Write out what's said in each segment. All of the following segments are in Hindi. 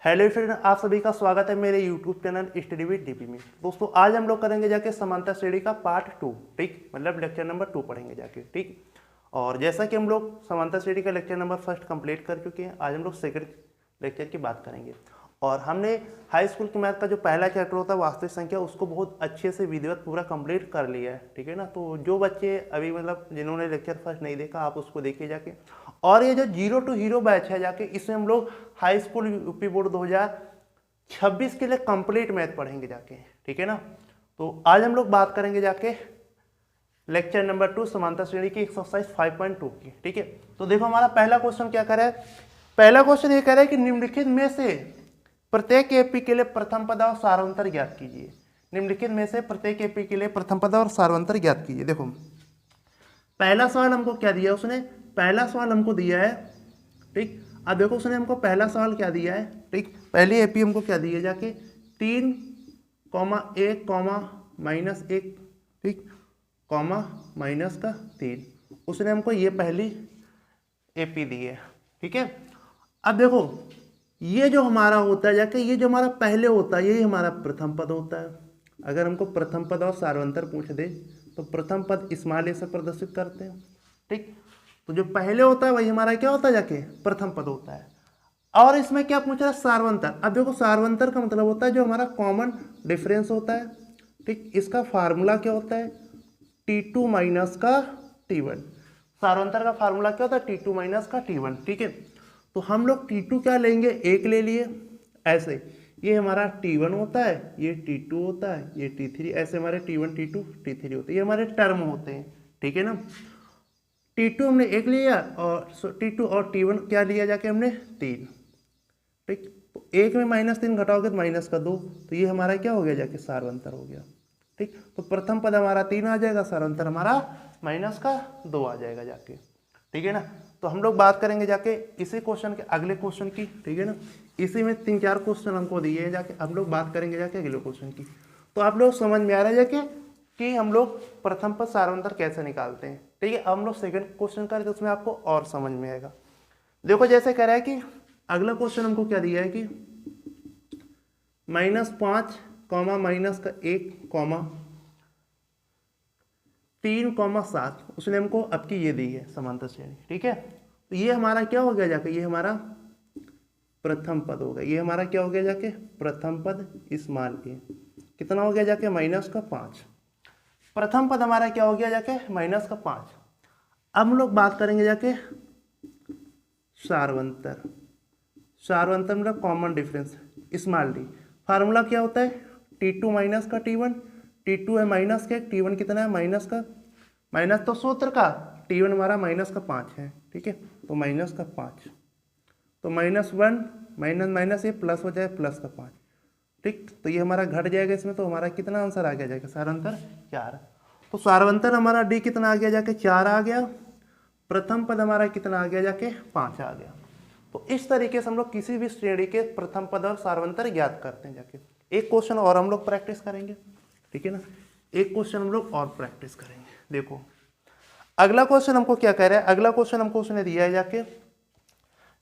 हेलो फ्रेंड, आप सभी का स्वागत है मेरे YouTube channel study with DP में। दोस्तों आज हम लोग करेंगे जाके समांतर श्रेणी का पार्ट 2। ठीक, मतलब लेक्चर नंबर 2 पढ़ेंगे जाके। ठीक, और जैसा कि हम लोग समांतर श्रेणी का लेक्चर नंबर फर्स्ट कंप्लीट कर चुके हैं, आज हम लोग सेकंड लेक्चर की बात करेंगे। और हमने हाई स्कूल की मैथ का जो पहला चैप्टर होता है वास्तविक संख्या, उसको बहुत अच्छे से विधिवत पूरा कंप्लीट कर लिया है। ठीक है ना, तो जो बच्चे अभी मतलब जिन्होंने लेक्चर फर्स्ट नहीं देखा, आप उसको देखिए जाके। और ये जो 0 टू हीरो बैच है जाके, इसमें हम लोग हाई स्कूल यूपी बोर्ड 2026 के लिए कंप्लीट मैथ पढ़ेंगे जाके। ठीक है ना, तो आज हम लोग बात करेंगे जाके लेक्चर नंबर 2 समांतर श्रेणी की एक्सरसाइज 5.2 की। ठीक है, तो देखो हमारा पहला क्वेश्चन क्या कर रहा है। पहला क्वेश्चन ये कह रहा है कि निम्नलिखित में से प्रत्येक एपी के लिए प्रथम पद और सारांतर ज्ञात कीजिए। निम्नलिखित में से प्रत्येक एपी के लिए प्रथम पद और सारांतर ज्ञात कीजिए। देखो पहला सवाल हमको क्या दिया उसने, पहला सवाल हमको दिया है। ठीक, अब देखो उसने हमको पहला सवाल क्या दिया है। ठीक, पहली एपी हमको क्या दी है जाके 3,1,-1। ठीक, कॉमा माइनस का 3, उसने हमको ये पहली एपी दी है। ठीक है, अब देखो ये जो हमारा होता है जाके, ये जो हमारा पहले होता है यही हमारा प्रथम पद होता है। अगर हमको प्रथम पद और सार्वंतर पूछ दे तो प्रथम पद स्मॉल ए से प्रदर्शित करते हैं। ठीक, तो जो पहले होता है वही हमारा क्या होता है जाके प्रथम पद होता है। और इसमें क्या पूछ रहा है, सार्वंतर। अब देखो सार्वंतर का मतलब होता है जो हमारा कॉमन डिफरेंस होता है। ठीक, इसका फार्मूला क्या होता है, T2 माइनस का T1। सार्वंतर का फार्मूला क्या होता है, T2 माइनस का T1। ठीक है, तो हम लोग T2 क्या लेंगे, 1 ले लिए। ऐसे ये हमारा T1 होता है, ये T2 होता है, ये T3, ऐसे हमारे T1 T2 T3 होते हैं, ये हमारे टर्म होते हैं। ठीक है ना, T2 हमने 1 लिया और T2 और T1 क्या लिया जाके हमने 3। ठीक, तो 1 में -3 घटाओगे तो -2, तो ये हमारा क्या हो गया जाके सार्वंतर हो गया। ठीक, तो प्रथम पद हमारा 3 आ जाएगा, सार्वंतर हमारा -2 आ जाएगा जाके। ठीक है ना, तो हम लोग बात करेंगे जाके इसी क्वेश्चन के अगले क्वेश्चन की। ठीक है ना, इसी में 3-4 क्वेश्चन हमको दिए हैं जाके, हम लोग बात करेंगे जाके अगले क्वेश्चन की। तो आप लोग समझ में आ रहा है जाके कि हम लोग प्रथम पद सार्वंतर कैसे निकालते हैं। ठीक है, अब हम लोग सेकंड क्वेश्चन करें तो उसमें आपको और समझ में आएगा। देखो जैसे कह रहा है कि अगला क्वेश्चन हमको क्या दिया है कि -5 कॉमा माइनस का 1 कॉमा 3,7, उसने हमको अब की ये दी है समांतर श्रेणी। ठीक है, तो ये हमारा क्या हो गया जाके, ये हमारा प्रथम पद हो गया। ये हमारा क्या हो गया जाके प्रथम पद स्मॉल ए, कितना हो गया जाके -5। प्रथम पद हमारा क्या हो गया जाके -5। अब हम लोग बात करेंगे जाके सार्वंतर। सार्वंतर मतलब common difference small D. Formula क्या होता है, T2 माइनस का T1। T2 है माइनस का, T1 कितना है माइनस का, माइनस तो सूत्र का, T1 हमारा -5 है। ठीक है, तो -5, तो -1 माइनस माइनस ये प्लस हो जाए +5। ठीक, तो ये हमारा घट जाएगा इसमें, तो हमारा कितना आंसर आ गया जाएगा सार्वंतर 4। तो सार्वंतर हमारा डी कितना आ गया जाके 4 आ गया। प्रथम पद हमारा कितना आ गया जाके 5 आ गया। तो इस तरीके से हम लोग किसी भी श्रेणी के प्रथम पद और सार्वंतर ज्ञात करते हैं जाके। एक क्वेश्चन और हम लोग प्रैक्टिस करेंगे। ठीक है ना, एक क्वेश्चन हम लोग और प्रैक्टिस करेंगे। देखो अगला क्वेश्चन हमको क्या कह रहा है, अगला क्वेश्चन हमको उसने दिया है जाके,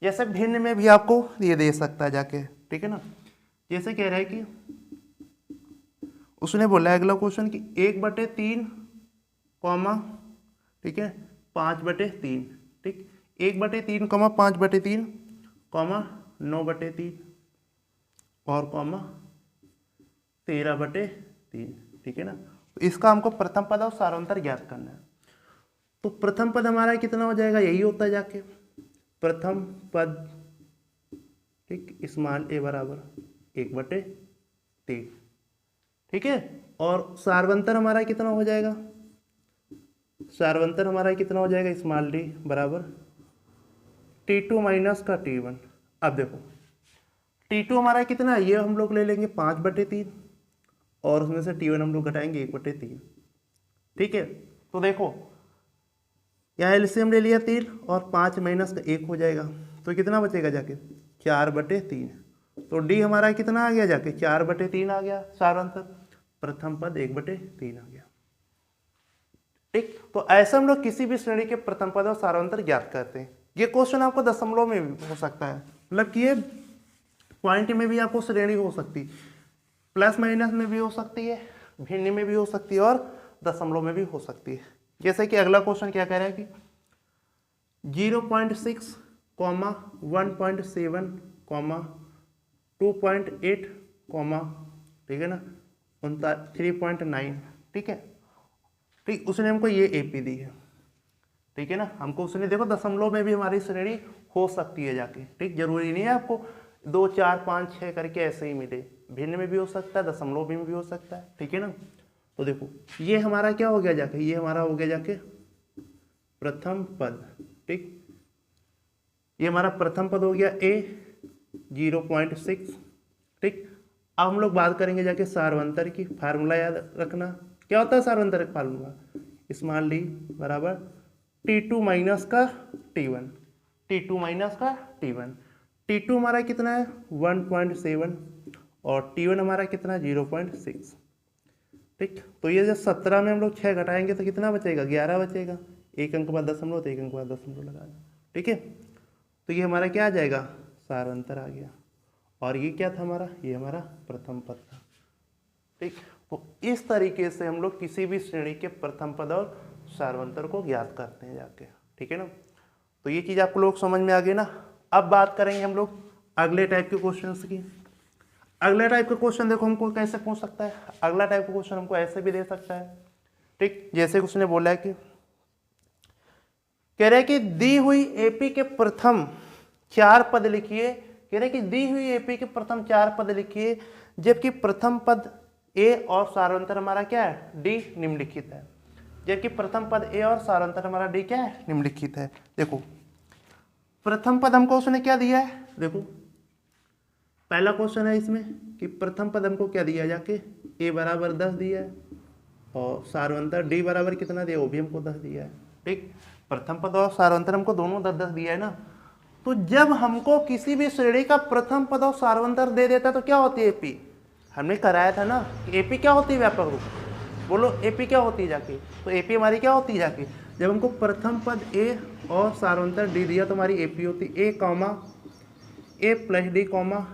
जैसे भिन्न में भी आपको ये दे सकता है जाके। ठीक है ना, जैसे कह रहा है कि उसने बोला है अगला क्वेश्चन कि 1/3 कॉमा, ठीक है 5/3। ठीक, 1/3 कॉमा 5/3 कॉमा 9/3 और कॉमा 13/3। ठीक है ना, तो इसका हमको प्रथम पद और सार्वंतर ज्ञात करना है। तो प्रथम पद हमारा कितना हो जाएगा, यही होता है जाके प्रथम पद। ठीक, स्मॉल ए बराबर 1/3। ठीक है, और सार्वंतर हमारा कितना हो जाएगा, सार्वंतर हमारा कितना हो जाएगा स्मॉल डी बराबर T2 माइनस का T1। अब देखो T2 हमारा कितना है, ये हम लोग ले लेंगे 5/3 और उसमें से T1 हम लोग घटाएंगे 1/3। ठीक है, तो देखो यहाँ एलसीएम ले लिया 3 और 5 माइनस का 1 हो जाएगा, तो कितना बचेगा जाके 4/3। तो डी हमारा कितना आ गया जाके 4/3 आ गया सार्वंतर, प्रथम पद 1/3 आ गया। ठीक, तो ऐसे हम लोग किसी भी श्रेणी के प्रथम पद और सार्वंतर ज्ञात करते हैं। ये क्वेश्चन आपको दशमलव में भी हो सकता है, मतलब कि ये पॉइंट में भी आपको श्रेणी हो सकती, प्लस माइनस में भी हो सकती है, भिन्न में भी हो सकती है और दशमलव में भी हो सकती है। जैसे कि अगला क्वेश्चन क्या कह रहा है कि 0.6, 1.7, 2.8, ठीक है ना, 3.9, ठीक है। ठीक, उसने हमको ये एपी दी है, ठीक है ना। हमको उसने देखो दशमलव में भी हमारी श्रेणी हो सकती है जाके, ठीक, जरूरी नहीं है आपको 2, 4, 5, 6 करके ऐसे ही मिले, भिन्न में भी हो सकता है, दशमलव में भी हो सकता है, ठीक है ना। तो देखो ये हमारा क्या हो गया जाके, ये हमारा हो गया जाके प्रथम पद, ठीक, ये हमारा प्रथम पद हो गया ए 0.6, ठीक। अब हम लोग बात करेंगे जाके सार्वंतर की। फार्मूला याद रखना, क्या होता है सार्वंतर का फार्मूला, स्मॉल डी बराबर T2 माइनस का T1, T2 माइनस का T1। T2 हमारा कितना है 1.7 और T1 हमारा कितना 0.6, ठीक। तो ये जब 17 में हम लोग 6 घटाएंगे तो कितना बचेगा 11 बचेगा, एक अंक बाद दशमलव तो एक अंक बाद दशमलव लगा, ठीक है। तो ये हमारा क्या आ जाएगा सार्वंतर आ गया, और ये क्या था हमारा, ये हमारा प्रथम पद था, ठीक। तो इस तरीके से हम लोग किसी भी श्रेणी के प्रथम पद और सार्वंतर को ज्ञात करते हैं जाके, ठीक है ना। तो ये चीज़ आपको लोग समझ में आ गई ना। अब बात करेंगे हम लोग अगले टाइप के क्वेश्चंस की। अगले टाइप का क्वेश्चन देखो हमको कैसे पूछ सकता है, अगला टाइप का क्वेश्चन हमको ऐसे भी दे सकता है, ठीक। जैसे उसने बोला है कि कह रहे कि दी हुई एपी के प्रथम 4 पद लिखिए, कह रहे कि दी हुई एपी के प्रथम 4 पद लिखिए, जबकि प्रथम पद ए और सार्वंतर हमारा क्या है डी निम्नलिखित है। जबकि प्रथम पद ए और सार्वंतर हमारा डी क्या है निम्नलिखित है। देखो प्रथम पद हमको उसने क्या दिया है, देखो पहला क्वेश्चन है इसमें कि प्रथम पद हमको क्या दिया जाके ए बराबर 10 दिया है और सार्वंतर डी बराबर कितना दिया वो भी हमको 10 दिया है, ठीक। प्रथम पद और सार्वंतर हमको दोनों 10-10 दिया है ना। तो जब हमको किसी भी श्रेणी का प्रथम पद और सार्वंतर दे देता है तो क्या होती है एपी, हमने कराया था ना कि एपी क्या होती है व्यापक रूप, बोलो एपी क्या होती है जाके, तो एपी हमारी क्या होती है जाके, जब हमको प्रथम पद ए और सार्वंतर डी दिया तो हमारी एपी होती ए कॉमा ए प्लस डी कॉमा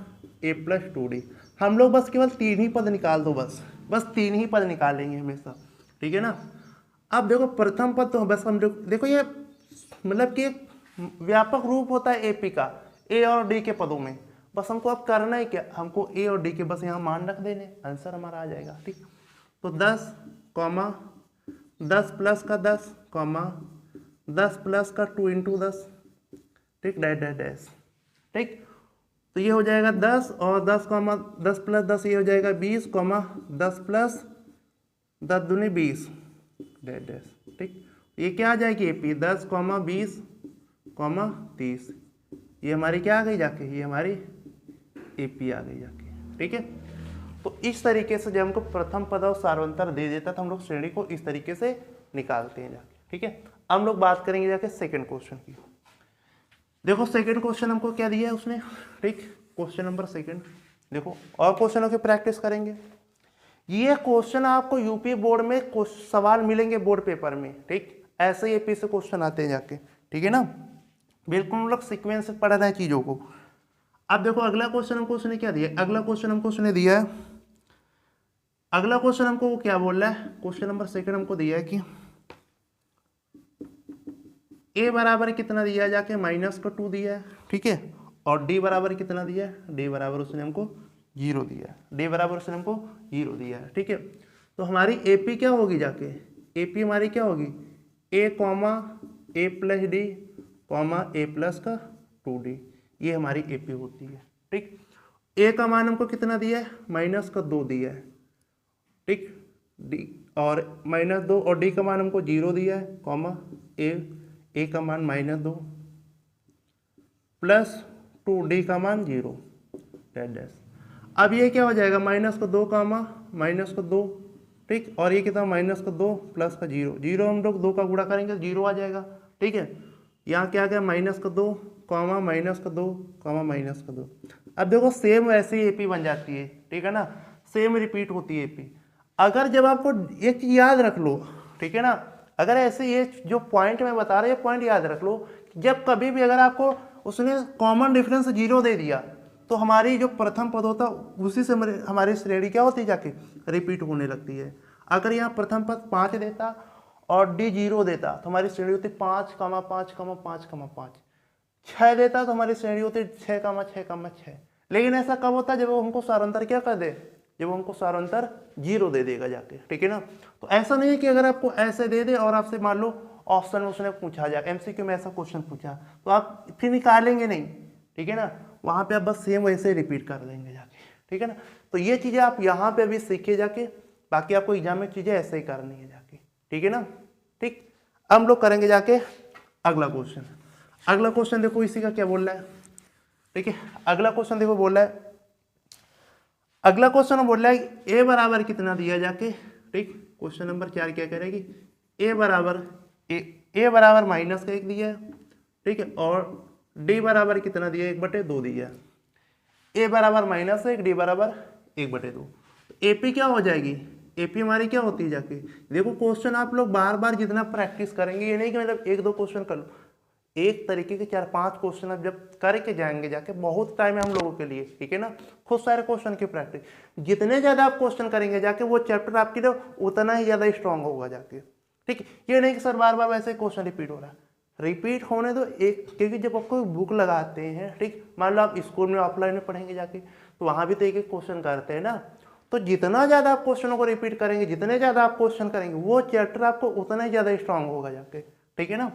ए प्लस 2d। हम लोग बस केवल 3 ही पद निकाल दो, बस 3 ही पद निकालेंगे हमेशा, ठीक है ना। अब देखो प्रथम पद तो बस हम देखो ये मतलब कि व्यापक रूप होता है एपी का ए और डी के पदों में, बस हमको अब करना है क्या, हमको ए और डी के बस यहाँ मान रख देने, आंसर हमारा आ जाएगा, ठीक। तो 10 कॉमा 10 प्लस का 10 कॉमा 10 प्लस का 2 इंटू 10, ठीक, डैश डैश डैश, ठीक। तो ये हो जाएगा 10 और 10 कॉमा 10 प्लस 10 ये हो जाएगा 20 कॉमा 10 प्लस 10 दूनी 20 डैश डैश, ठीक। ये क्या आ जाएगी एपी 10 कॉमा 20 कॉमा 30, ये हमारी क्या आ गई जाके, ये हमारी एपी आ गई जाके, ठीक है। तो इस तरीके से जब हमको प्रथम पद और सार्वंतर दे देता तो हम लोग श्रेणी को इस तरीके से निकालते हैं जाके, ठीक है। अब हम लोग बात करेंगे जाके सेकंड क्वेश्चन की। देखो सेकंड क्वेश्चन हमको क्या दिया है उसने, ठीक, क्वेश्चन नंबर सेकंड। देखो और क्वेश्चनों की प्रैक्टिस करेंगे। ये क्वेश्चन आपको यूपी बोर्ड में सवाल मिलेंगे बोर्ड पेपर में, ठीक, ऐसे ही एपी से क्वेश्चन आते हैं जाके, ठीक है ना। बिल्कुल हम लोग सीक्वेंस से पढ़ रहे हैं चीज़ों को। अब देखो अगला क्वेश्चन हमको उसने क्या दिया, अगला क्वेश्चन हमको उसने दिया है, अगला क्वेश्चन हमको वो क्या बोल रहा है, क्वेश्चन नंबर सेकंड हमको दिया है कि ए बराबर कितना दिया है जाके -2 दिया है, ठीक है, और डी बराबर कितना दिया है, डी बराबर उसने हमको 0 दिया है, डी बराबर उसने हमको 0 दिया है, ठीक है। तो हमारी एपी क्या होगी जाके, एपी हमारी क्या होगी ए कॉमा ए प्लस डी कॉमा ए प्लस का 2d, ये हमारी एपी होती है, ठीक। ए का मान हमको कितना दिया है -2 दिया है, ठीक, डी और -2 और डी का मान हमको 0 दिया है कॉमा ए का मान -2 प्लस 2d का मान 0 डैश डैश। अब ये क्या हो जाएगा -2 कामा -2, ठीक, और ये कितना -2 प्लस का 0 हम लोग 2 का गुणा करेंगे 0 आ जाएगा, ठीक है। यहाँ क्या आ गया -2 कॉमा -2 कॉमा -2। अब देखो सेम वैसे ही एपी बन जाती है, ठीक है ना, सेम रिपीट होती है एपी। अगर जब आपको एक चीज याद रख लो, ठीक है ना, अगर ऐसे ये जो पॉइंट मैं बता रहा हूँ ये पॉइंट याद रख लो, जब कभी भी अगर आपको उसने कॉमन डिफरेंस 0 दे दिया तो हमारी जो प्रथम पद होता है उसी से हमारी श्रेणी क्या होती है, जाके रिपीट होने लगती है। अगर यहाँ प्रथम पद 5 देता और डी 0 देता तो हमारी श्रेणी होती 5, 5, 5, 5। 6 देता तो हमारी श्रेणी होती 6, 6, 6। लेकिन ऐसा कब होता है, जब वो हमको सारांतर क्या कर दे, जब वो हमको सारांतर 0 दे देगा जाके, ठीक है ना। तो ऐसा नहीं है कि अगर आपको ऐसे दे दे और आपसे मान लो ऑप्शन उसने पूछा जाए, एमसीक्यू में ऐसा क्वेश्चन पूछा तो आप फिर निकालेंगे नहीं, ठीक है ना, वहाँ पे आप बस सेम वैसे रिपीट कर देंगे जाके, ठीक है ना। तो ये चीज़ें आप यहाँ पे अभी सीखिए जाके, बाकी आपको एग्जाम में चीज़ें ऐसे ही करनी है जाके, ठीक है ना। ठीक, अब हम लोग करेंगे जाके अगला क्वेश्चन। अगला क्वेश्चन देखो इसी का क्या बोल रहा है, ठीक है। अगला क्वेश्चन देखो बोल रहा है, अगला क्वेश्चन बोल रहा है ए बराबर कितना दिया जाके, ठीक। क्वेश्चन नंबर 4 क्या करेगी, ए बराबर -1 दिया है, ठीक है, और डी बराबर कितना दिया, 1/2 दिया है। ए बराबर -1, डी बराबर 1/2। एपी क्या हो जाएगी, एपी हमारी क्या होती है जाके, देखो क्वेश्चन आप लोग बार बार जितना प्रैक्टिस करेंगे, ये नहीं कि मतलब 1-2 क्वेश्चन कर लो, एक तरीके के 4-5 क्वेश्चन आप जब करके जाएंगे जाके, बहुत टाइम है हम लोगों के लिए, ठीक है ना। खूब सारे क्वेश्चन की प्रैक्टिस, जितने ज़्यादा आप क्वेश्चन करेंगे जाके वो चैप्टर आपके लिए उतना ही ज़्यादा स्ट्रांग होगा जाके, ठीक। ये नहीं कि सर बार बार वैसे क्वेश्चन रिपीट हो रहा है, रिपीट होने दो एक, क्योंकि जब आपको बुक लगाते हैं, ठीक, मान लो आप स्कूल में ऑफलाइन में पढ़ेंगे जाके तो वहाँ भी तो एक एक क्वेश्चन करते हैं ना, तो जितना ज़्यादा आप क्वेश्चनों को रिपीट करेंगे, जितने ज़्यादा आप क्वेश्चन करेंगे, वो चैप्टर आपको उतना ही ज़्यादा स्ट्रांग होगा जाके, ठीक है ना।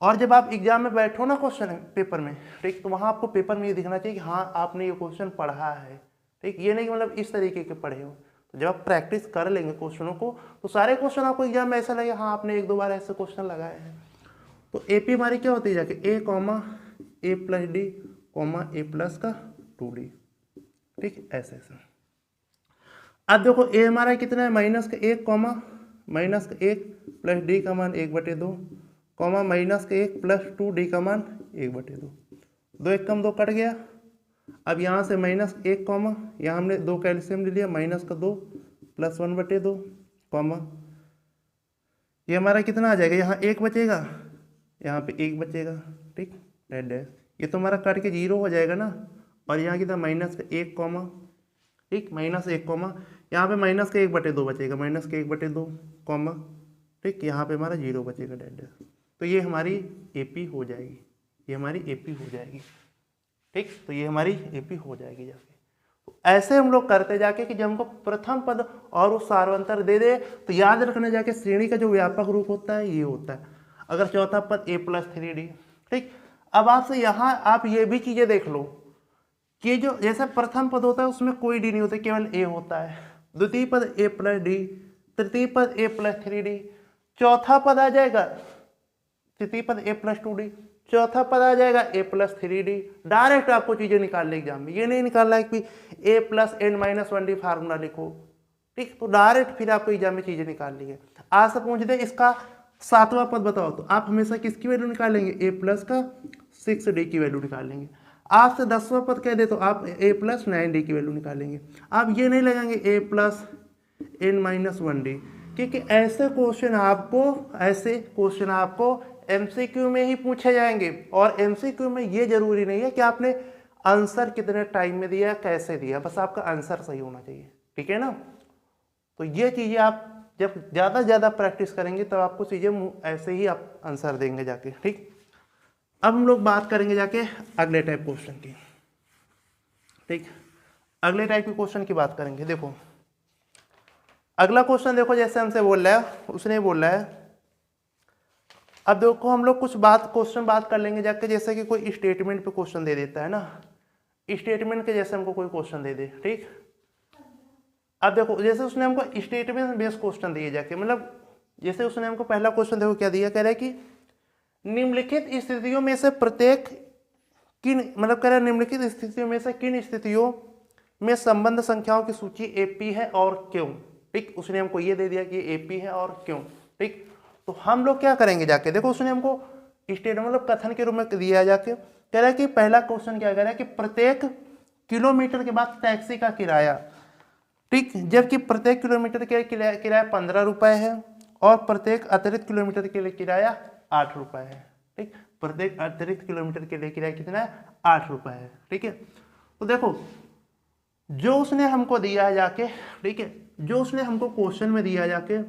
और जब आप एग्जाम में बैठो ना क्वेश्चन पेपर में, ठीक, तो वहाँ आपको पेपर में ये दिखना चाहिए कि हाँ आपने ये क्वेश्चन पढ़ा है, ठीक। ये नहीं कि मतलब इस तरीके के पढ़े हो। तो जब आप प्रैक्टिस कर लेंगे क्वेश्चनों को तो सारे क्वेश्चन आपको एग्जाम में ऐसा लगेगा हाँ आपने 1-2 बार ऐसे क्वेश्चन लगाए हैं। तो एपी हमारी क्या होती है जाके, ए + डी, ए+ का 2d, ठीक, ऐसे ऐसे। अब देखो ए हमारा कितना है, -1, -1 प्लस डी का मान 1/2, -1 प्लस 2d का मान 1/2। 2 1 कम 2 कट गया। अब यहाँ से -1, यहाँ हमने 2 का एलसीएम ले लिया, -2 प्लस 1/2, ये हमारा कितना आ जाएगा, यहाँ 1 बचेगा, यहाँ पे 1 बचेगा, ठीक, डैश। ये तो हमारा कट के 0 हो जाएगा ना, और यहाँ कितना -1, ठीक, -1, यहाँ पे -1/2 बचेगा, -1/2, ठीक, यहाँ पे हमारा 0 बचेगा, डैश। तो ये हमारी एपी हो जाएगी, ये हमारी एपी हो जाएगी, ठीक। तो ये हमारी एपी हो जाएगी जाके। तो ऐसे हम लोग करते जाके कि जब हमको प्रथम पद और उस सार्वंतर दे दे तो याद रखना जाके श्रेणी का जो व्यापक रूप होता है ये होता है। अगर चौथा पद a+3d, ठीक। अब आपसे यहाँ आप ये भी चीजें देख लो कि जो जैसा प्रथम पद होता है उसमें कोई डी नहीं होता, केवल ए होता है। द्वितीय पद a+d, तृतीय पद a+3d, चौथा पद आ जाएगा, तृतीय पद a+2d, चौथा पद आ जाएगा a+3d। डायरेक्ट आपको चीजें निकालने एग्जाम में, ये नहीं निकालना है कि a+n-1d फार्मूला लिखो, ठीक। तो डायरेक्ट फिर आपको एग्जाम में चीजें निकालनी है। आज से पूछ दे इसका 7वां पद बताओ, तो आप हमेशा किसकी वैल्यू निकालेंगे, a+ का 6d की वैल्यू निकालेंगे। आपसे 10वां पद कह दे तो आप a+9d की वैल्यू निकालेंगे। आप ये नहीं लगाएंगे a+n-1d, क्योंकि ऐसे क्वेश्चन आपको एमसीक्यू में ही पूछे जाएंगे, और एमसीक्यू में ये जरूरी नहीं है कि आपने आंसर कितने टाइम में दिया, कैसे दिया, बस आपका आंसर सही होना चाहिए, ठीक है ना। तो ये चीजें आप जब ज़्यादा से ज़्यादा प्रैक्टिस करेंगे तब आपको चीज़ें ऐसे ही आप आंसर देंगे जाके, ठीक। अब हम लोग बात करेंगे जाके अगले टाइप क्वेश्चन की, ठीक। अगले टाइप के क्वेश्चन की बात करेंगे। देखो अगला क्वेश्चन देखो, जैसे हमसे बोल रहा है उसने बोल रहा है, अब देखो हम लोग कुछ क्वेश्चन बात कर लेंगे जाके, जैसे कि कोई स्टेटमेंट पे क्वेश्चन दे देता है ना, स्टेटमेंट के जैसे हमको कोई क्वेश्चन दे दे, ठीक। अब देखो जैसे उसने हमको स्टेटमेंट बेस्ड क्वेश्चन दिए जाके, मतलब जैसे उसने हमको पहला क्वेश्चन देखो क्या दिया, कह रहा है कि निम्नलिखित स्थितियों में से प्रत्येक किन, मतलब कह रहा है निम्नलिखित स्थितियों में से किन स्थितियों में संबंध संख्याओं की सूची एपी है और क्यों, ठीक। उसने हमको ये दे दिया कि एपी है और क्यों, ठीक। तो हम लोग क्या करेंगे जाके, देखो उसने हमको स्टेटमेंट मतलब कथन के रूप में दिया जाके, कह रहा है कि पहला क्वेश्चन क्या कह रहा है कि प्रत्येक किलोमीटर के बाद टैक्सी का किराया, ठीक, जबकि प्रत्येक किलोमीटर के किराया 15 रुपए है और प्रत्येक अतिरिक्त किलोमीटर के लिए किराया 8 रुपए है, ठीक। प्रत्येक अतिरिक्त किलोमीटर के लिए किराया कितना है, 8 रुपए है, ठीक है। तो देखो जो उसने हमको दिया है जाके, ठीक है, जो उसने हमको क्वेश्चन में दिया जाके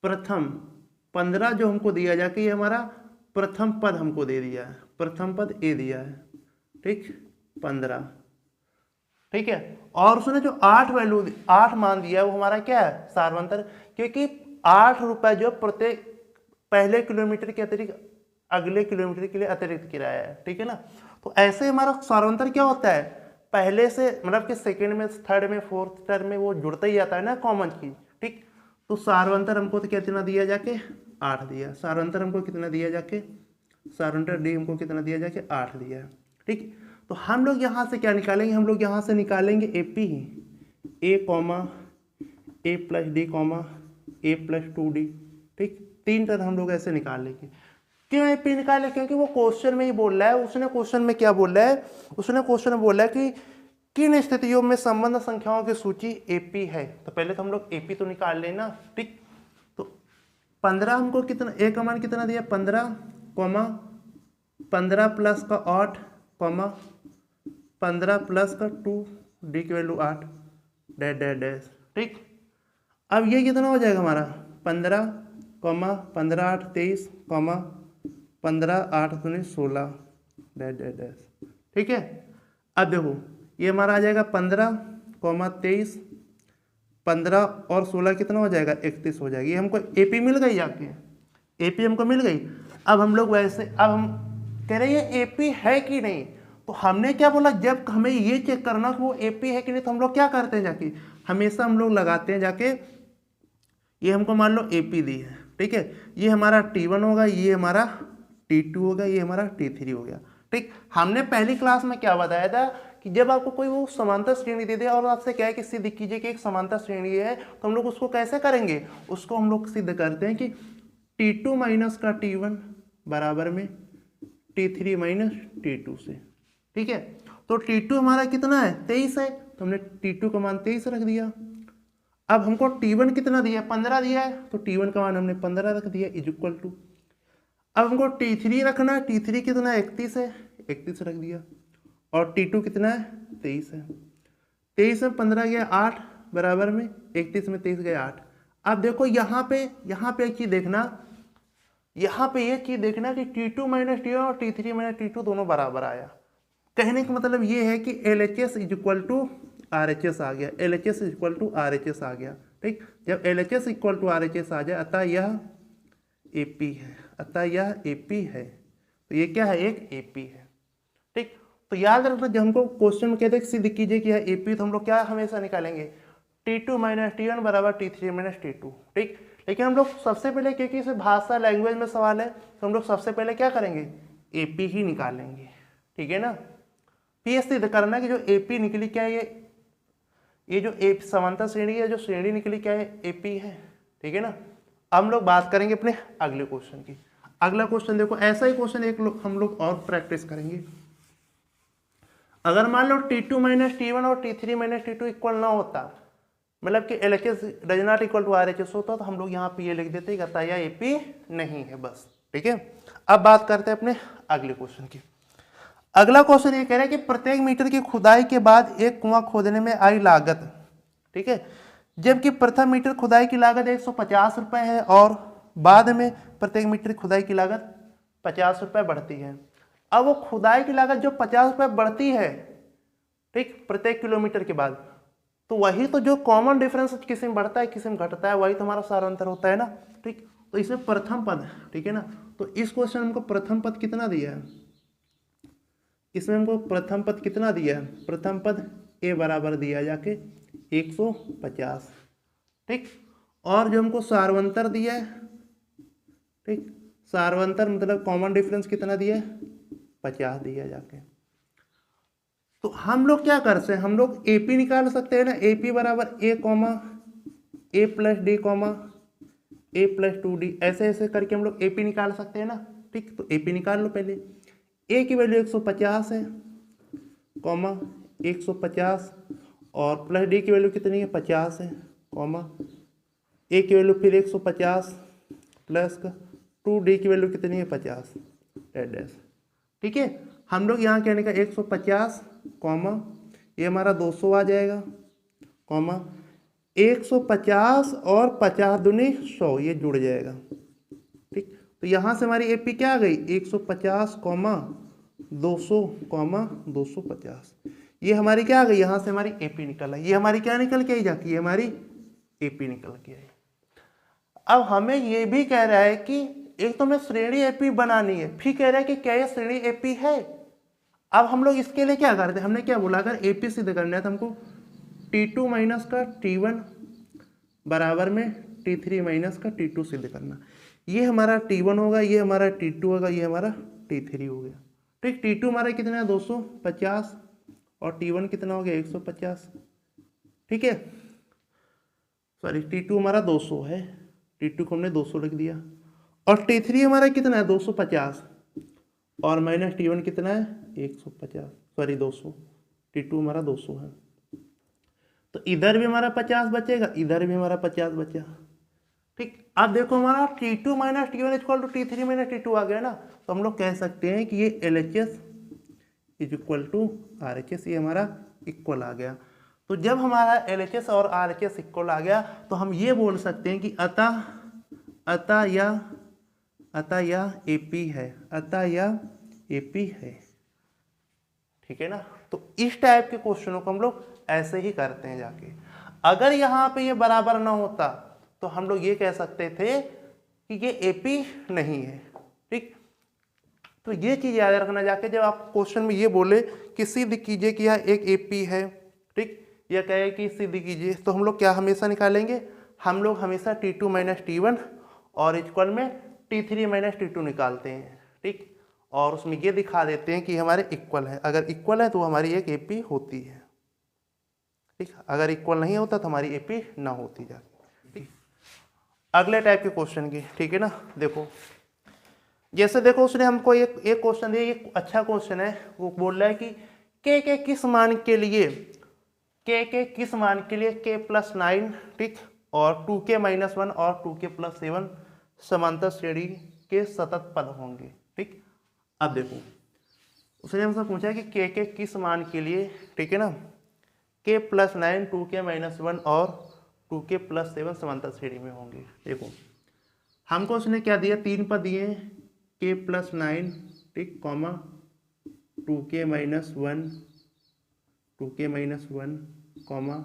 प्रथम 15 जो हमको दिया जाके, ये हमारा प्रथम पद हमको दे दिया है, प्रथम पद ए दिया है, ठीक, 15, ठीक है। और उसने जो 8 वैल्यू 8 मान दिया है वो हमारा क्या है, सार्वंतर, क्योंकि 8 रुपए जो प्रत्येक पहले किलोमीटर के अतिरिक्त अगले किलोमीटर के लिए अतिरिक्त किराया है, ठीक है ना। तो ऐसे हमारा सार्वंतर क्या होता है, पहले से मतलब कि सेकंड में, थर्ड में, फोर्थ टर्म में वो जुड़ता ही जाता है ना कॉमन की, ठीक। तो सार्वंतर हमको तो कितना दिया जाके 8 दिया, सार्वंतर हमको कितना दिया जाके, सार्वंतर डी हमको कितना दिया जाके 8 दिया, ठीक। तो हम लोग यहाँ से क्या निकालेंगे, हम लोग यहाँ से निकालेंगे A P, A comma A plus D comma A plus 2d, ठीक। 3 टर्म हम लोग ऐसे निकाल लेंगे। क्यों ए पी निकाले, क्योंकि वो क्वेश्चन में ही बोल रहा है, उसने क्वेश्चन में क्या बोल रहा है, उसने क्वेश्चन में बोला है कि किन स्थितियों में संबंध संख्याओं की सूची एपी है। तो पहले तो हम लोग एपी तो निकाल लेना, ठीक। तो 15 हमको कितना, ए का मान कितना दिया 15, कॉमा 15 प्लस का 8, कॉमा 15 प्लस का 2, डी की वैल्यू 8, डैश डैश डैश, ठीक। अब ये कितना हो जाएगा हमारा 15, comma 15 8 23, comma 15 8 16, dash dash dash, ठीक है। अब देखो ये हमारा आ जाएगा 15, 23, 15 और 16 कितना हो जाएगा 31 हो जाएगी। ये हमको एपी मिल गई जाके, एपी हमको मिल गई। अब हम लोग वैसे, अब हम कह रहे हैं ये एपी है कि नहीं, तो हमने क्या बोला, जब हमें ये चेक करना कि वो एपी है कि नहीं, तो हम लोग क्या करते हैं जाके, हमेशा हम लोग लगाते हैं जाके, ये हमको मान लो एपी दी है, ठीक है, ये हमारा T1 होगा, ये हमारा T2 होगा, ये हमारा T3 हो गया, ठीक। हमने पहली क्लास में क्या बताया था कि जब आपको कोई वो समांतर श्रेणी दे दे और आपसे क्या है कि सिद्ध कीजिए कि एक समांतर श्रेणी है, तो हम लोग उसको कैसे करेंगे, उसको हम लोग सिद्ध करते हैं कि T2 माइनस का T1 बराबर में T3 माइनस T2 से, ठीक है। तो T2 हमारा कितना है 23 है, तो हमने T2 का मान 23 रख दिया। अब हमको T1 कितना दिया 15 दिया है, तो T1 का मान हमने 15 रख दिया इज इक्वल टू। अब हमको T3 रखना है, T3 कितना है 31 है, 31 रख दिया। और T2 कितना है 23 है, 23 में 15 गया 8 बराबर में 31 में 23 गया 8। अब देखो यहाँ पे एक चीज देखना, यहाँ पे ये चीज देखना कि T2 माइनस T1 और T3 माइनस T2 दोनों बराबर आया। कहने का मतलब ये है कि LHS is equal to RHS आ गया, LHS is equal to RHS आ गया, ठीक। जब LHS इक्वल टू RHS आ जाए, अतः यह AP है, अतः यह AP है, तो ये क्या है एक AP है, ठीक। तो याद रखना जब हमको क्वेश्चन में कहते हैं सिद्ध कीजिए कि यह AP, तो हम लोग क्या हमेशा निकालेंगे T2 माइनस T1 बराबर T3 माइनस T2, ठीक। लेकिन हम लोग सबसे पहले, क्योंकि इसे भाषा लैंग्वेज में सवाल है, तो हम लोग सबसे पहले क्या करेंगे AP ही निकालेंगे, ठीक है ना। ये सिद्ध करना कि जो AP निकली क्या है, ये जो समांतर श्रेणी है, जो श्रेणी निकली क्या है AP है, ठीक है ना। अब हम लोग बात करेंगे अपने अगले क्वेश्चन की। अगला क्वेश्चन देखो, ऐसा ही क्वेश्चन एक हम लोग और प्रैक्टिस करेंगे। अगर मान लो T2 माइनस T1 और T3 माइनस T2 इक्वल ना होता, मतलब कि LHS does not equal to RHS होता, तो हम लोग यहाँ पे ये लिख देते कि यह AP नहीं है बस, ठीक है। अब बात करते हैं अपने अगले क्वेश्चन की। अगला क्वेश्चन ये कह रहा है कि प्रत्येक मीटर की खुदाई के बाद एक कुआं खोदने में आई लागत, ठीक है, जबकि प्रथम मीटर खुदाई की लागत 150 रुपये है और बाद में प्रत्येक मीटर खुदाई की लागत 50 रुपये बढ़ती है। अब वो खुदाई की लागत जो 50 रुपये बढ़ती है, ठीक, प्रत्येक किलोमीटर के बाद, तो वही तो जो कॉमन डिफरेंस किसी में बढ़ता है किसी में घटता है, वही तो हमारा सारांतर होता है ना, ठीक। तो इसमें प्रथम पद, ठीक है ना, तो इस क्वेश्चन में हमको प्रथम पद कितना दिया है, इसमें हमको प्रथम पद कितना दिया है, प्रथम पद A बराबर दिया जाके 150, ठीक। और जो हमको सार्वंतर दिया है, ठीक, सार्वंतर मतलब कॉमन डिफरेंस कितना दिया है 50 दिया जाके। तो हम लोग क्या कर सकते हैं, हम लोग AP निकाल सकते हैं ना, AP बराबर A comma A plus D comma A plus 2D, ऐसे ऐसे करके हम लोग AP निकाल सकते हैं ना, ठीक। तो AP निकाल लो पहले। A की वैल्यू 150 है, कॉमा 150 और प्लस D की वैल्यू कितनी है 50 है, कॉमा A की वैल्यू फिर 150 प्लस का 2D की वैल्यू कितनी है 50 डैश, ठीक है। हम लोग यहाँ कहने का 150 कॉमा ये हमारा 200 आ जाएगा, कॉमा 150 और 50 दूनी 100 ये जुड़ जाएगा। ठीक, तो यहाँ से हमारी एपी क्या आ गई 150 कॉमा 200 कॉमा 250, ये हमारी क्या आ गई, यहाँ से हमारी एपी निकल आई। ये हमारी क्या निकल के आई जाके, ये हमारी एपी निकल के आई। अब हमें ये भी कह रहा है कि एक तो हमें श्रेणी एपी बनानी है, फिर कह रहा है कि क्या ये श्रेणी एपी है। अब हम लोग इसके लिए क्या करते हैं, हमने क्या बोला, अगर एपी सिद्ध करना है तो हमको T2 माइनस का T1 बराबर में T3 माइनस का T2 सिद्ध करना। ये हमारा T1 होगा, ये हमारा T2 होगा, ये हमारा T3 हो गया। ठीक, T2 हमारा कितना है 250 और T1 कितना हो गया 150। ठीक है, सॉरी T2 हमारा 200 है, T2 को हमने 200 लिख दिया, और T3 हमारा कितना है 250 और माइनस T1 कितना है 150, सॉरी 200, T2 हमारा 200 है। तो इधर भी हमारा 50 बचेगा, इधर भी हमारा 50 बचा। ठीक, अब देखो हमारा T2 minus T1 equal to T3 minus T2 आ गया ना, तो हम लोग कह सकते हैं कि ये LHS is equal to RHS, ये हमारा इक्वल आ गया। तो जब हमारा LHS और RHS इक्वल आ गया तो हम ये बोल सकते हैं कि अतः यह AP है, अतः यह AP है। ठीक है ना, तो इस टाइप के क्वेश्चनों को हम लोग ऐसे ही करते हैं जाके। अगर यहाँ पे ये बराबर ना होता तो हम लोग ये कह सकते थे कि ये AP नहीं है। ठीक, तो ये चीज याद रखना जाके, जब आप क्वेश्चन में ये बोले कि सिद्ध कीजिए कि यह एक AP है, ठीक, या कहे कि सिद्ध कीजिए, तो हम लोग क्या हमेशा निकालेंगे, हम लोग हमेशा T2 माइनस T1 और इक्वल में T3 माइनस T2 निकालते हैं। ठीक, और उसमें ये दिखा देते हैं कि हमारे इक्वल है, अगर इक्वल है तो हमारी एक AP होती है। ठीक, अगर इक्वल नहीं होता तो हमारी AP ना होती जाती। ठीक, अगले टाइप के क्वेश्चन की, ठीक है ना, देखो जैसे देखो उसने हमको एक क्वेश्चन दिया, ये अच्छा क्वेश्चन है। वो बोल रहा है कि के किस मान के लिए k प्लस 9, ठीक, और 2k माइनस 1 और 2k प्लस 7 समांतर श्रेणी के सतत पद होंगे। ठीक, अब देखो उसने हमसे पूछा कि के किस मान के लिए, ठीक है ना, k प्लस 9 2k माइनस 1 और 2k प्लस 7 समांतर श्रेणी में होंगे। देखो हमको उसने क्या दिया, 3 पद दिए, k प्लस 9, ठीक, comma 2k minus 1, 2k minus 1, comma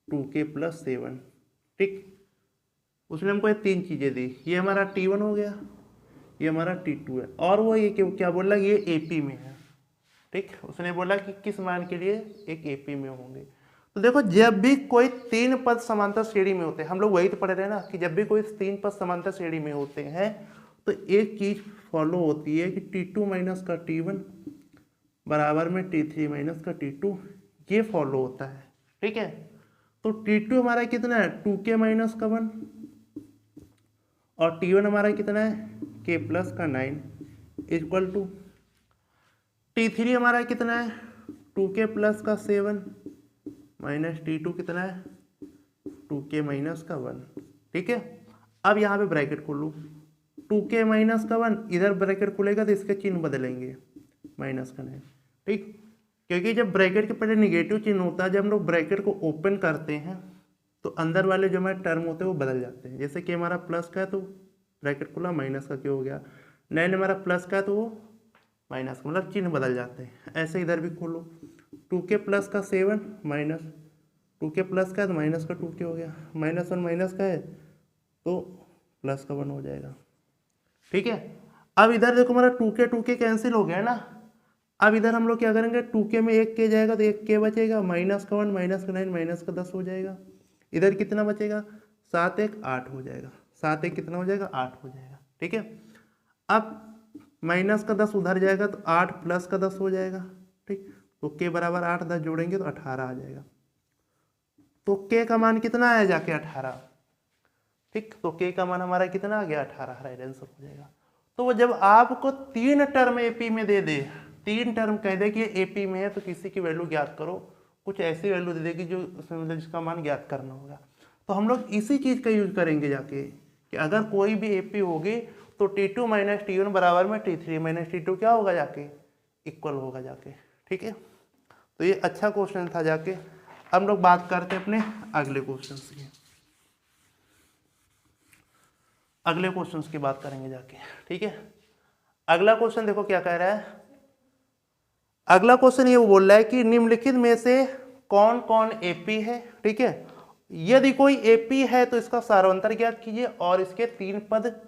2k plus 7। ठीक, उसने हमको ये 3 चीज़ें दी, ये हमारा T1 हो गया, ये हमारा T2 है, और वो ये क्या बोला, ये AP में है। ठीक, उसने बोला कि किस मान के लिए एक AP में होंगे। तो देखो जब भी कोई 3 पद समांतर श्रेणी में होते हैं, हम लोग वही तो पढ़ रहे हैं ना कि जब भी कोई 3 पद समांतर श्रेणी में होते हैं तो एक चीज फॉलो होती है कि T2 माइनस का T1 बराबर में T3 माइनस का T2, ये फॉलो होता है। ठीक है, तो T2 हमारा कितना है 2k माइनस का 1 और T1 हमारा कितना है k प्लस का 9 इक्वल टू T3 हमारा कितना है 2k प्लस का 7 माइनस T2 कितना है 2k माइनस का 1। ठीक है, अब यहाँ पे ब्रैकेट खोल लूँ, 2k माइनस का 1, इधर ब्रैकेट खुलेगा तो इसके चिन्ह बदलेंगे, माइनस का 9। ठीक, क्योंकि जब ब्रैकेट के पहले निगेटिव चिन्ह होता है, जब हम लोग ब्रैकेट को ओपन करते हैं तो अंदर वाले जो हमारे टर्म होते हैं वो बदल जाते हैं। जैसे कि हमारा प्लस का है तो ब्रैकेट खुला, माइनस का क्या हो गया, 9 हमारा प्लस का है तो वो माइनस का, मतलब चिन्ह बदल जाते हैं। ऐसे इधर भी खोलो, 2k प्लस का 7 माइनस 2k प्लस का है तो माइनस का 2k हो गया, माइनस 1 माइनस का है तो प्लस का 1 हो जाएगा। ठीक है, अब इधर देखो हमारा 2k कैंसिल हो गया ना। अब इधर हम लोग क्या करेंगे, 2k में 1k जाएगा तो 1k बचेगा, माइनस का 1 माइनस का 9 माइनस का 10 हो जाएगा। इधर कितना बचेगा, 7 1 8 हो जाएगा, 7 1 कितना हो जाएगा 8 हो जाएगा। ठीक है, अब माइनस का 10 उधर जाएगा तो 8 प्लस का 10 हो जाएगा। ठीक, तो k बराबर 8 10 जोड़ेंगे तो 18 आ जाएगा। तो k का मान कितना आया जाके 18। ठीक, तो k का मान हमारा कितना आ गया 18, राइट आंसर हो जाएगा। तो वो जब आपको 3 टर्म AP में दे दे, 3 टर्म कह दे कि ये AP में है तो किसी की वैल्यू ज्ञात करो, कुछ ऐसी वैल्यू दे देगी जो उसमें मतलब जिसका मान ज्ञात करना होगा। तो हम लोग इसी चीज़ का यूज करेंगे जाके कि अगर कोई भी AP होगी तो T2 माइनस T1 बराबर में T3 माइनस T2 क्या होगा जाके, इक्वल होगा जाके। ठीक है, तो ये अच्छा क्वेश्चन था जाके। अब हम लोग बात करते हैं अपने अगले क्वेश्चन की। अगले क्वेश्चन की बात करेंगे जाके, ठीक है। अगला क्वेश्चन देखो क्या कह रहा है। अगला क्वेश्चन ये बोल रहा है कि निम्नलिखित में से कौन कौन एपी है, ठीक है। यदि कोई एपी है तो इसका सारवंतर ज्ञात कीजिए और इसके 3 पद,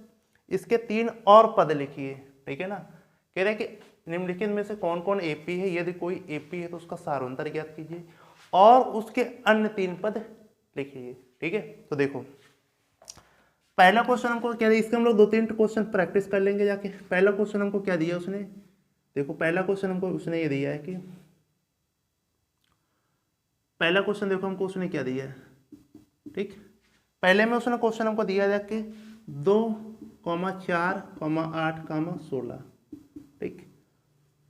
इसके 3 और पद लिखिए, ठीक है ना। कह रहे हैं कि निम्नलिखित में से कौन कौन एपी है, यदि कोई एपी है तो उसका सारवंतर ज्ञात कीजिए और उसके अन्य 3 पद लिखिए, ठीक है। तो देखो पहला क्वेश्चन हमको क्या दिया, इसके हम लोग 2-3 क्वेश्चन प्रैक्टिस कर लेंगे जाके। पहला क्वेश्चन हमको क्या दिया उसने, देखो पहला क्वेश्चन हमको उसने ये दिया है कि, पहला क्वेश्चन देखो हमको उसने क्या दिया है, ठीक। पहले में उसने क्वेश्चन हमको दिया है कि 2, 4, 8, 16, ठीक।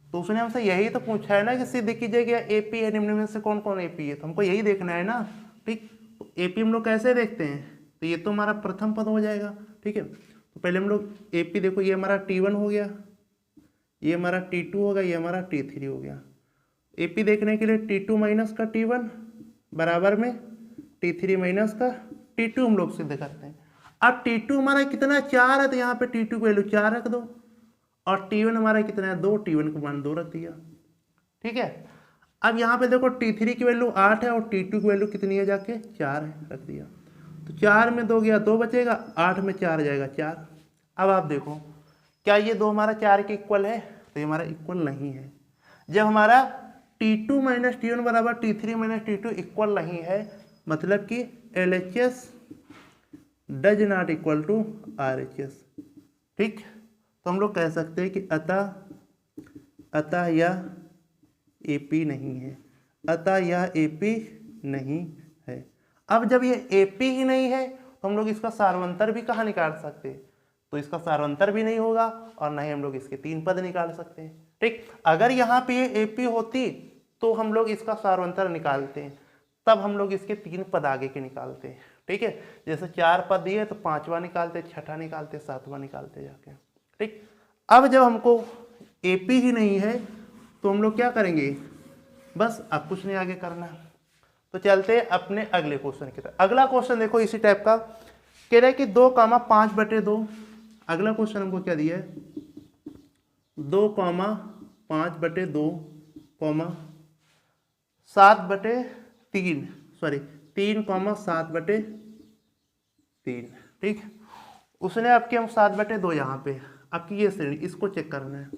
तो उसने हमसे यही तो पूछा है ना कि सिद्ध कीजिए कि एपी है, निम्न में से कौन कौन एपी है, तो हमको यही देखना है ना, ठीक। तो एपी हम लोग कैसे देखते हैं, तो ये तो हमारा प्रथम पद हो जाएगा, ठीक है। तो पहले हम लोग एपी देखो, ये हमारा T1 हो गया, ये हमारा T2 होगा, ये हमारा T3 हो गया। एपी देखने के लिए T2 माइनस का T1 बराबर में T3 माइनस का T2 हम लोग सिद्ध करते हैं। अब T2 हमारा कितना 4 है, तो यहाँ पे T2 की वैल्यू 4 रख दो, और T1 हमारा कितना है 2, T1 को मान 2 रख दिया, ठीक है। अब यहाँ पे देखो T3 की वैल्यू 8 है और T2 की वैल्यू कितनी है जाके 4 है, रख दिया। तो 4 में 2 गया 2 बचेगा, 8 में 4 जाएगा 4। अब आप देखो क्या ये 2 हमारा 4 के इक्वल है, तो ये हमारा इक्वल नहीं है। जब हमारा T2 माइनस T1 बराबर T3 माइनस T2 इक्वल नहीं है, मतलब कि LHS does not equal to RHS, ठीक। तो हम लोग कह सकते हैं कि अतः यह एपी नहीं है, अतः यह एपी नहीं है। अब जब ये एपी ही नहीं है तो हम लोग इसका सारवंतर भी कहाँ निकाल सकते हैं, तो इसका सारवंतर भी नहीं होगा और ना ही हम लोग इसके 3 पद निकाल सकते हैं, ठीक। अगर यहाँ पे ये एपी होती तो हम लोग इसका सारवंतर निकालते हैं, तब हम लोग इसके 3 पद आगे के निकालते हैं, ठीक है। जैसे 4 पद दिए तो 5वां निकालते, 6ठा निकालते, 7वां निकालते जाके, ठीक। अब जब हमको एपी ही नहीं है तो हम लोग क्या करेंगे, बस अब कुछ नहीं आगे करना। तो चलते हैं अपने अगले क्वेश्चन की तरफ। अगला क्वेश्चन देखो इसी टाइप का, कह रहा है कि 2,5/2। अगला क्वेश्चन हमको क्या दिया है, 2,5/2, 7/3, सॉरी 3,7/3, ठीक। उसने आपके हम 7/2 यहाँ पे आपकी ये श्रेणी, इसको चेक करना है,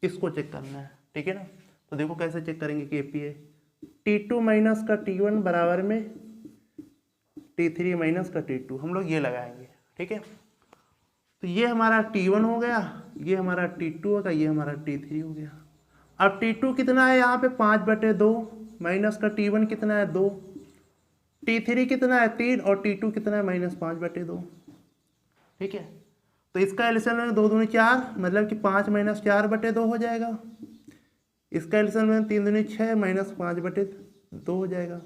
इसको चेक करना है, ठीक है ना। तो देखो कैसे चेक करेंगे कि एपी है, T2 माइनस का T1 बराबर में T3 माइनस का T2, हम लोग ये लगाएंगे, ठीक है। तो ये हमारा T1 हो गया, ये हमारा T2 होगा, ये हमारा T3 हो गया। अब T2 कितना है यहाँ पे 5/2 माइनस का T1 कितना है 2, T3 कितना है 3 और T2 कितना है -5/2, ठीक है। तो इसका एलसीएम में 2 दूनी 4, मतलब कि 5 - 4/2 हो जाएगा। इसका एलसीएम में 3 दूनी 6 -5/2 हो जाएगा।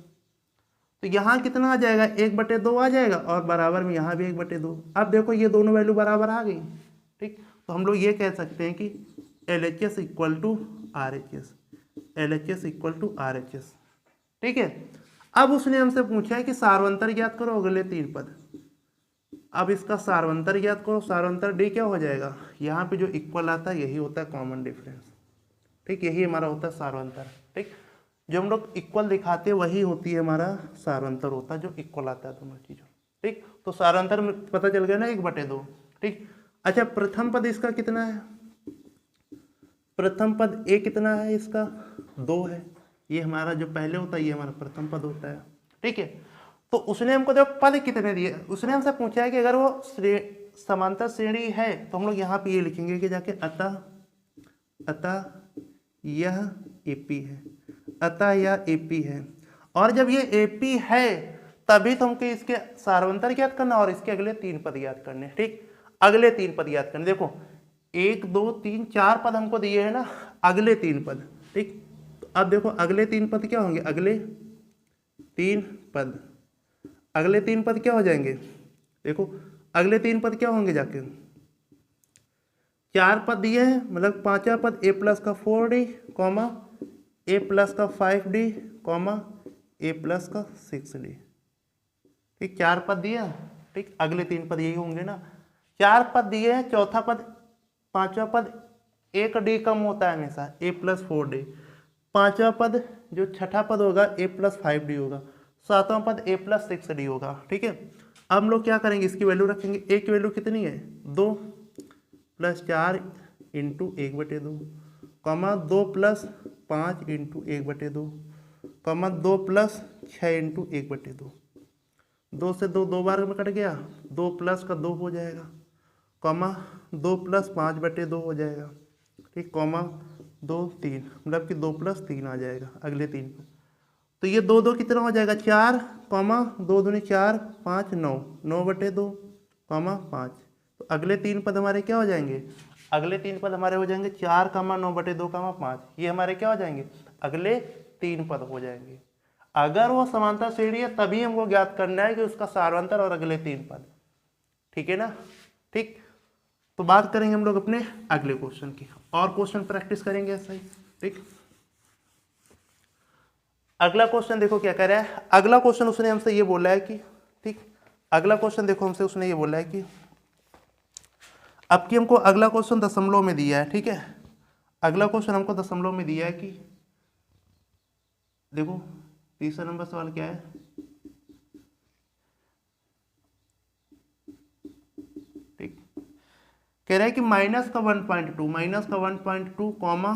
तो यहाँ कितना आ जाएगा 1/2 आ जाएगा और बराबर में यहाँ भी 1/2। अब देखो ये दोनों वैल्यू बराबर आ गई, ठीक। तो हम लोग ये कह सकते हैं कि LHS equal to RHS, LHS equal to RHS, ठीक है। अब उसने हमसे पूछा है कि सारवंतर ज्ञात करो अगले 3 पद। अब इसका सारवंतर ज्ञात करो, सारवंतर डी क्या हो जाएगा, यहाँ पे जो इक्वल आता है यही होता है कॉमन डिफरेंस, ठीक। यही हमारा होता है सारवंतर, ठीक। जो हम लोग इक्वल दिखाते हैं वही होती है हमारा सारवंतर होता है, जो इक्वल आता है दोनों चीज़ों, ठीक। तो सारवंतर में पता चल गया ना 1/2, ठीक। अच्छा प्रथम पद इसका कितना है, प्रथम पद ए कितना है इसका 2 है, ये हमारा जो पहले होता है ये हमारा प्रथम पद होता है, ठीक है। तो उसने हमको जो पद कितने दिए, उसने हमसे पूछा है कि अगर वो समांतर श्रेणी है तो हम लोग यहाँ पे ये लिखेंगे कि जाके अतः यह एपी है, अतः यह एपी है। और जब ये एपी है तभी तो हमको इसके सारवंतर ज्ञात करना और इसके अगले 3 पद ज्ञात करने, ठीक। अगले 3 पद ज्ञात करने, देखो 1 2 3 4 पद हमको दिए है ना, अगले 3 पद, ठीक। तो अब देखो अगले 3 पद क्या होंगे, अगले 3 पद, अगले 3 पद क्या हो जाएंगे, देखो अगले 3 पद क्या होंगे जाके, 4 पद दिए हैं मतलब 5वां पद a+ का 4d, ए प्लस का 5d कॉमा ए प्लस का 6d। ठीक, 4 पद दिया। ठीक, अगले 3 पद यही होंगे ना। 4 पद दिए हैं, चौथा पद, पांचवा पद 1d कम होता है हमेशा, ए प्लस 4d। पांचवा पद जो छठा पद होगा ए प्लस 5d होगा। सातवां पद ए प्लस 6d होगा। ठीक है, अब हम लोग क्या करेंगे, इसकी वैल्यू रखेंगे। ए की वैल्यू कितनी है, 2 plus 4 into 1/2 comma 2 plus 5 into 1/2 comma 2 plus 6 into 1/2। 2 से 2 2 बार में कट गया, 2 प्लस का 2 हो जाएगा कॉमा 2 प्लस 5/2 हो जाएगा। ठीक, कॉमा 2 3, मतलब कि 2 प्लस 3 आ जाएगा अगले 3 पर। तो ये 2 2 कितना हो जाएगा, 4 कॉमा 2 दूनी 4 5 9 9/2 कॉमा 5। तो अगले 3 पद हमारे क्या हो जाएंगे, अगले 3 पद हमारे हो जाएंगे 4 कॉमा 9/2 कॉमा 5। ये हमारे क्या हो जाएंगे, अगले 3 पद हो जाएंगे। अगर वो समांतर श्रेणी है तभी हमको ज्ञात करना है कि उसका सारवंतर और अगले 3 पद। ठीक है ना। ठीक, तो बात करेंगे हम लोग अपने अगले क्वेश्चन की, और क्वेश्चन प्रैक्टिस करेंगे ऐसा ही। ठीक, अगला क्वेश्चन देखो क्या कह रहा है। अगला क्वेश्चन उसने हमसे ये बोला है कि, ठीक, अगला क्वेश्चन देखो हमसे उसने ये बोला है कि अब कि हमको अगला क्वेश्चन दशमलव में दिया है। ठीक है, अगला क्वेश्चन हमको दशमलव में दिया है कि देखो तीसरा नंबर सवाल क्या है, ठीक, कह रहा है कि माइनस का 1.2 कॉमा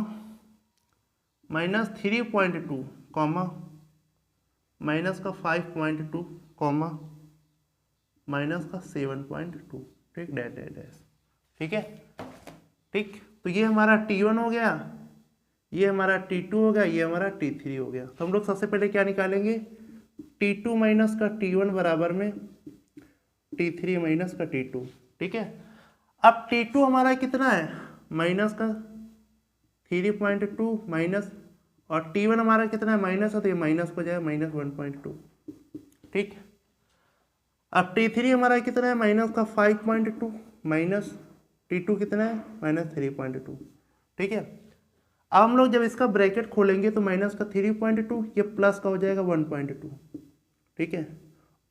माइनस 3.2 कॉमा माइनस का 5.2 कॉमा माइनस का 7.2। ठीक, डैश डैश डैश। ठीक है। ठीक, तो ये हमारा T1 हो गया, ये हमारा T2 हो गया, ये हमारा T3 हो गया। तो हम लोग सबसे पहले क्या निकालेंगे, T2 माइनस का T1 बराबर में T3 माइनस का T2। ठीक है, अब T2 हमारा कितना है, माइनस का 3.2 माइनस, और T1 हमारा कितना है, माइनस है, तो ये माइनस हो जाए माइनस 1.2। ठीक, अब T3 हमारा कितना है, माइनस का 5.2 माइनस T2 कितना है, माइनस 3.2। ठीक है, अब हम लोग जब इसका ब्रैकेट खोलेंगे तो माइनस का 3.2 ये प्लस का हो जाएगा 1.2। ठीक है,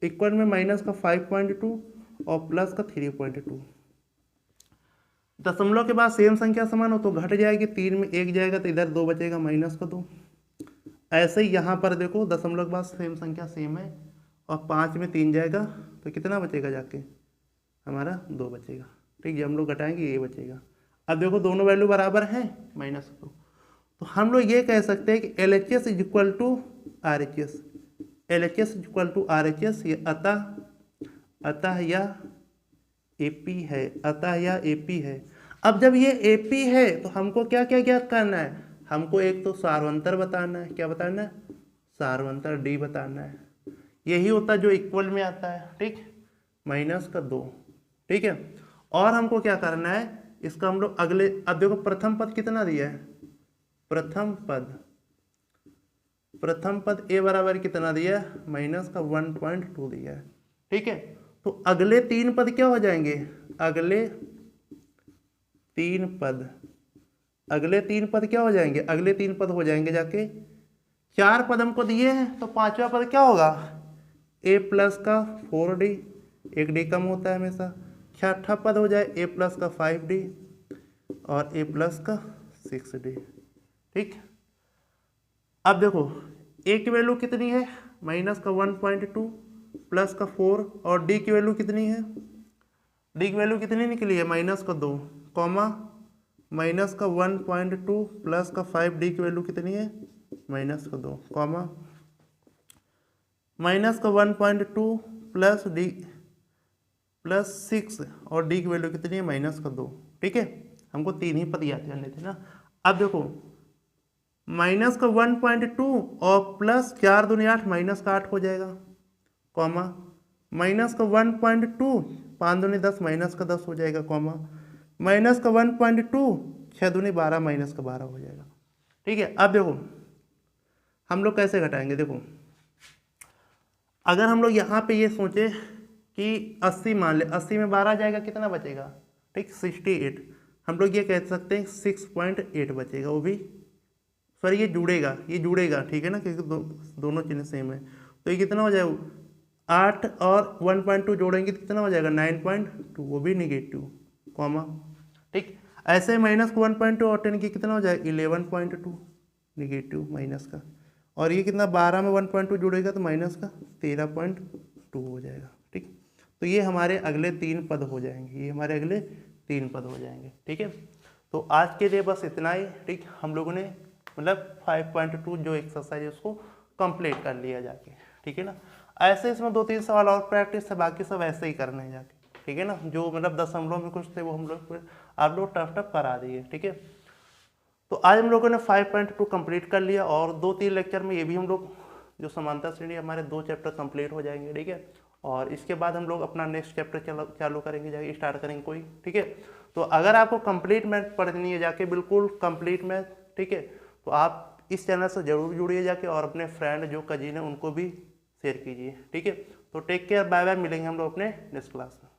इक्वल में माइनस का 5.2 और प्लस का 3.2। दशमलव के बाद सेम संख्या समान हो तो घट जाएगी, 3 में 1 जाएगा तो इधर 2 बचेगा, माइनस का 2। ऐसे ही यहाँ पर देखो दशमलव के बाद सेम संख्या सेम है, और 5 में 3 जाएगा तो कितना बचेगा, जाके हमारा 2 बचेगा। ठीक, जब हम लोग घटाएंगे ये बचेगा। अब देखो दोनों वैल्यू बराबर हैं, -2। तो हम लोग ये कह सकते हैं कि LHS is equal to RHS, LHS is equal to RHS। ये अतः यह AP है, अतः यह AP है। अब जब ये AP है तो हमको क्या क्या ज्ञात करना है, हमको एक तो सारवंतर बताना है। क्या बताना है, सारवंतर D बताना है। यही होता है जो इक्वल में आता है। ठीक, माइनस का 2। ठीक है, और हमको क्या करना है, इसका हम लोग अगले, अब देखो प्रथम पद कितना दिया है, प्रथम पद A बराबर कितना दिया है, माइनस का 1.2 दिया है। ठीक है, तो अगले 3 पद क्या हो जाएंगे, अगले 3 पद क्या हो जाएंगे, अगले 3 पद हो जाएंगे जाके 4 पद हमको दिए हैं, तो पांचवा पद क्या होगा, A प्लस का 4D, 1D कम होता है हमेशा। छठा पद हो जाए A प्लस का 5D और A प्लस का 6D। ठीक, अब देखो A की वैल्यू कितनी है, माइनस का 1.2 प्लस का 4, और D की वैल्यू कितनी है, D की वैल्यू कितनी निकली है, माइनस का 2 कॉमा माइनस का 1.2 प्लस का 5D की वैल्यू कितनी है, माइनस का 2 कॉमा माइनस का 1.2 प्लस D प्लस 6, और D की वैल्यू कितनी है, माइनस का 2। ठीक है, हमको 3 ही पद याद करने थे ना। अब देखो माइनस का 1.2 और प्लस 4 दूनी 8, माइनस का 8 हो जाएगा, कॉमा माइनस का 1.2 5 दूनी 10, माइनस का 10 हो जाएगा, कॉमा माइनस का 1.2 6 दूनी 12, माइनस का 12 हो जाएगा। ठीक है, अब देखो हम लोग कैसे घटाएंगे, देखो अगर हम लोग यहाँ पे ये सोचे कि 80 मान ले, 80 में 12 जाएगा, कितना बचेगा, ठीक 68। हम लोग ये कह सकते हैं 6.8 बचेगा, वो भी सॉरी ये जुड़ेगा ठीक है ना, क्योंकि दोनों चिन्ह सेम है। तो ये कितना हो जाएगा 8 और 1.2 जोड़ेंगे तो कितना हो जाएगा 9.2, वो भी निगेटिव कॉमा। ठीक, ऐसे माइनस 1.2 और 10 की कितना हो जाएगा 11.2 निगेटिव माइनस का, और ये कितना 12 में 1.2 जुड़ेगा तो माइनस का 13.2 हो जाएगा। ठीक, तो ये हमारे अगले 3 पद हो जाएंगे, ये हमारे अगले 3 पद हो जाएंगे। ठीक है, तो आज के लिए बस इतना ही। ठीक, हम लोगों ने मतलब 5.2 जो एक्सरसाइज है उसको कंप्लीट कर लिया जाके। ठीक है ना, ऐसे इसमें 2-3 सवाल और प्रैक्टिस है, बाकी सब ऐसे ही करने हैं जाके। ठीक है ना, जो मतलब दशमलव में कुछ थे वो हम लोग आप लोग टफ करा दिए। ठीक है, तो आज हम लोगों ने 5.2 कंप्लीट कर लिया, और 2-3 लेक्चर में ये भी हम लोग जो समांतर श्रेणी हमारे 2 चैप्टर कंप्लीट हो जाएंगे। ठीक है, और इसके बाद हम लोग अपना नेक्स्ट चैप्टर चालू करेंगे, जाके स्टार्ट करेंगे कोई। ठीक है, तो अगर आपको कंप्लीट मैथ पढ़नी है जाके, बिल्कुल कंप्लीट मैथ, ठीक है, तो आप इस चैनल से जरूर जुड़िए जाके, और अपने फ्रेंड जो कजिन है उनको भी शेयर कीजिए। ठीक है, तो टेक केयर, बाय बाय, मिलेंगे हम लोग अपने नेक्स्ट क्लास में।